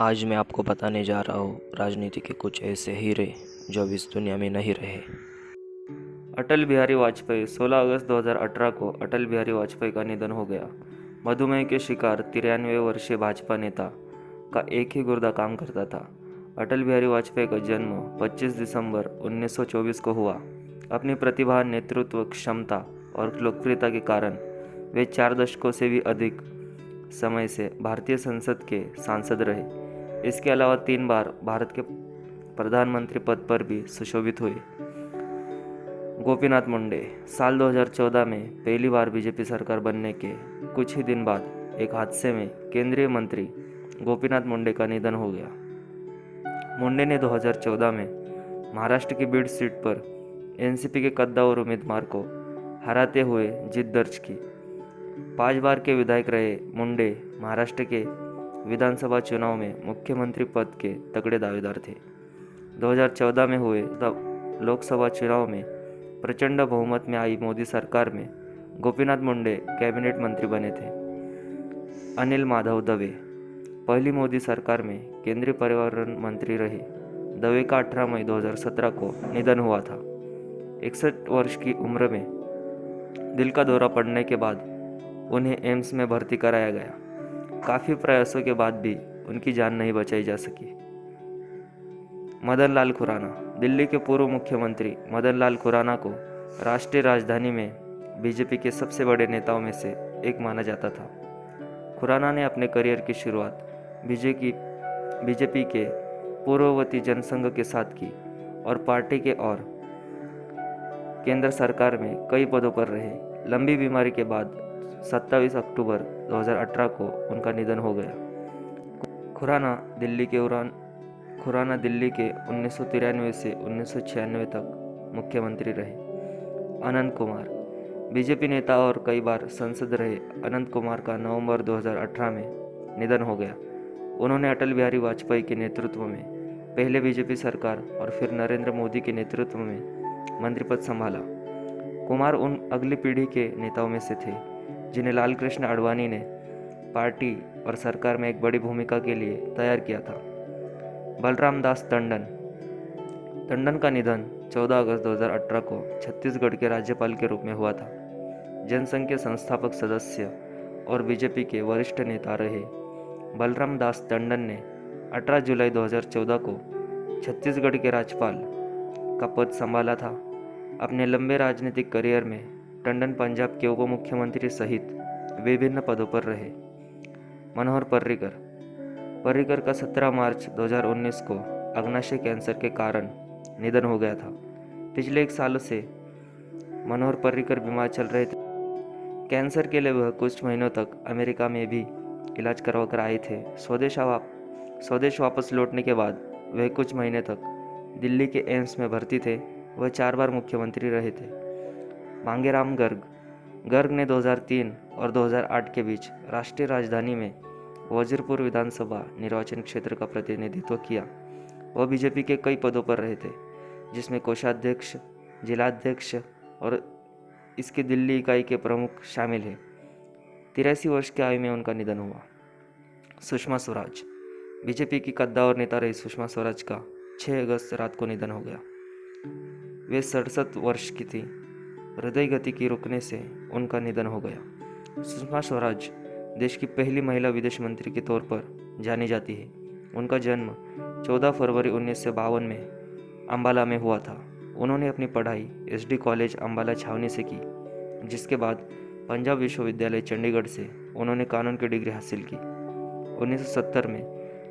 आज मैं आपको बताने जा रहा हूँ राजनीति के कुछ ऐसे हीरे जो अब इस दुनिया में नहीं रहे। अटल बिहारी वाजपेयी 16 अगस्त 2018 को अटल बिहारी वाजपेयी का निधन हो गया। मधुमेह के शिकार 93 वर्षीय भाजपा नेता का एक ही गुर्दा काम करता था। अटल बिहारी वाजपेयी का जन्म 25 दिसंबर 1924 को हुआ। अपनी प्रतिभा, नेतृत्व क्षमता और लोकप्रियता के कारण वे 4 दशकों से भी अधिक समय से भारतीय संसद के सांसद रहे। इसके अलावा 3 बार भारत के प्रधानमंत्री पद पर भी सुशोभित हुए। गोपीनाथ मुंडे साल 2014 में पहली बार बीजेपी सरकार बनने के कुछ ही दिन बाद एक हादसे में केंद्रीय मंत्री गोपीनाथ मुंडे का निधन हो गया। मुंडे ने 2014 में महाराष्ट्र की बीड सीट पर एनसीपी के कद्दावर उम्मीदवार को हराते हुए जीत दर्ज की। 5 बार के विधायक रहे मुंडे महाराष्ट्र के विधानसभा चुनाव में मुख्यमंत्री पद के तगड़े दावेदार थे। 2014 में हुए लोकसभा चुनाव में प्रचंड बहुमत में आई मोदी सरकार में गोपीनाथ मुंडे कैबिनेट मंत्री बने थे। अनिल माधव दवे पहली मोदी सरकार में केंद्रीय पर्यावरण मंत्री रहे। दवे का 18 मई 2017 को निधन हुआ था। 61 वर्ष की उम्र में दिल का दौरा पड़ने के बाद उन्हें एम्स में भर्ती कराया गया। काफ़ी प्रयासों के बाद भी उनकी जान नहीं बचाई जा सकी। मदन लाल खुराना दिल्ली के पूर्व मुख्यमंत्री मदन लाल खुराना को राष्ट्रीय राजधानी में बीजेपी के सबसे बड़े नेताओं में से एक माना जाता था। खुराना ने अपने करियर की शुरुआत बीजेपी के पूर्ववर्ती जनसंघ के साथ की और पार्टी के और केंद्र सरकार में कई पदों पर रहे। लंबी बीमारी के बाद 27 अक्टूबर 2018 को उनका निधन हो गया। खुराना दिल्ली के 1993 से 1996 तक मुख्यमंत्री रहे। अनंत कुमार बीजेपी नेता और कई बार संसद रहे। अनंत कुमार का नवंबर 2018 में निधन हो गया। उन्होंने अटल बिहारी वाजपेयी के नेतृत्व में पहले बीजेपी सरकार और फिर नरेंद्र मोदी के नेतृत्व में मंत्री पद संभाला। कुमार उन अगली पीढ़ी के नेताओं में से थे जिन्हें लाल कृष्ण आडवाणी ने पार्टी और सरकार में एक बड़ी भूमिका के लिए तैयार किया था। बलराम दास टंडन का निधन 14 अगस्त 2018 को छत्तीसगढ़ के राज्यपाल के रूप में हुआ था। जनसंघ के संस्थापक सदस्य और बीजेपी के वरिष्ठ नेता रहे बलराम दास टंडन ने 18 जुलाई 2014 को छत्तीसगढ़ के राज्यपाल का पद संभाला था। अपने लंबे राजनीतिक करियर में टंडन पंजाब के उप मुख्यमंत्री सहित विभिन्न पदों पर रहे। मनोहर पर्रिकर का 17 मार्च 2019 को अग्नाशय कैंसर के कारण निधन हो गया था। पिछले 1 साल से मनोहर पर्रिकर बीमार चल रहे थे। कैंसर के लिए वह कुछ महीनों तक अमेरिका में भी इलाज करवा कर आए थे। स्वदेश वापस लौटने के बाद वह कुछ महीने तक दिल्ली के एम्स में भर्ती थे। वह 4 बार मुख्यमंत्री रहे थे। मांगेराम गर्ग ने 2003 और 2008 के बीच राष्ट्रीय राजधानी में वजीरपुर विधानसभा निर्वाचन क्षेत्र का प्रतिनिधित्व किया। वह बीजेपी के कई पदों पर रहे थे, जिसमें कोषाध्यक्ष, जिलाध्यक्ष और इसकी दिल्ली इकाई के प्रमुख शामिल हैं। 83 वर्ष की आयु में उनका निधन हुआ। सुषमा स्वराज बीजेपी की कद्दावर नेता रही सुषमा स्वराज का 6 अगस्त रात को निधन हो गया। वे 67 वर्ष की थी। हृदय गति की रुकने से उनका निधन हो गया। सुषमा स्वराज देश की पहली महिला विदेश मंत्री के तौर पर जानी जाती है। उनका जन्म 14 फरवरी 1952 में अंबाला में हुआ था। उन्होंने अपनी पढ़ाई एसडी कॉलेज अंबाला छावनी से की, जिसके बाद पंजाब विश्वविद्यालय चंडीगढ़ से उन्होंने कानून की डिग्री हासिल की। 1970 में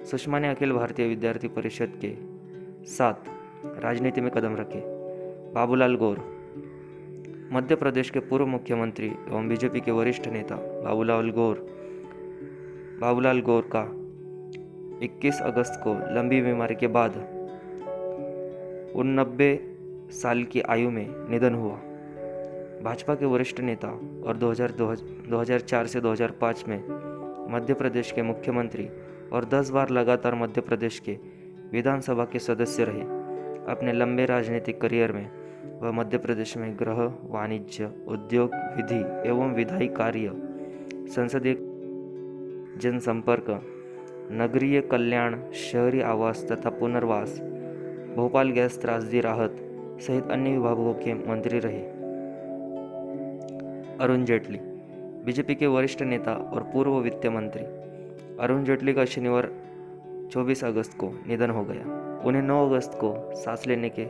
सुषमा ने अखिल भारतीय विद्यार्थी परिषद के साथ राजनीति में कदम रखे। बाबूलाल गौर मध्य प्रदेश के पूर्व मुख्यमंत्री एवं बीजेपी के वरिष्ठ नेता बाबूलाल गौर का 21 अगस्त को लंबी बीमारी के बाद 89 साल की आयु में निधन हुआ। भाजपा के वरिष्ठ नेता और 2004 से 2005 में मध्य प्रदेश के मुख्यमंत्री और 10 बार लगातार मध्य प्रदेश के विधानसभा के सदस्य रहे। अपने लंबे राजनीतिक करियर में वह मध्य प्रदेश में गृह, वाणिज्य, उद्योग, विधि एवं विधायी कार्य, संसदीय जनसंपर्क, नगरीय कल्याण, शहरी आवास तथा पुनर्वास, भोपाल गैस त्रासदी राहत सहित अन्य विभागों के मंत्री रहे। अरुण जेटली, बीजेपी के वरिष्ठ नेता और पूर्व वित्त मंत्री अरुण जेटली का शनिवार 24 अगस्त को निधन हो गया। उन्हें 9 अगस्त को सांस लेने के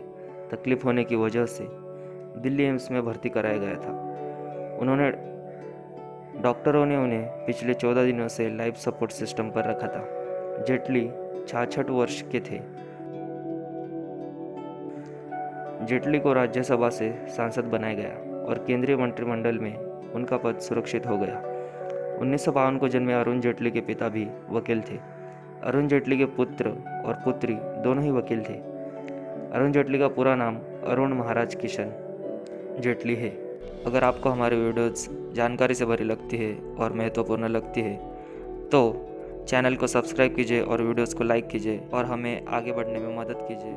तकलीफ होने की वजह से दिल्ली एम्स में भर्ती कराया गया था। डॉक्टरों ने उन्हें पिछले 14 दिनों से लाइफ सपोर्ट सिस्टम पर रखा था। जेटली 66 वर्ष के थे। जेटली को राज्यसभा से सांसद बनाया गया और केंद्रीय मंत्रिमंडल में उनका पद सुरक्षित हो गया। 1952 को जन्मे अरुण जेटली के पिता भी वकील थे। अरुण जेटली के पुत्र और पुत्री दोनों ही वकील थे। अरुण जेटली का पूरा नाम अरुण महाराज किशन जेटली है। अगर आपको हमारे वीडियोज़ जानकारी से भरी लगती है और महत्वपूर्ण लगती है तो चैनल को सब्सक्राइब कीजिए और वीडियोज़ को लाइक कीजिए और हमें आगे बढ़ने में मदद कीजिए।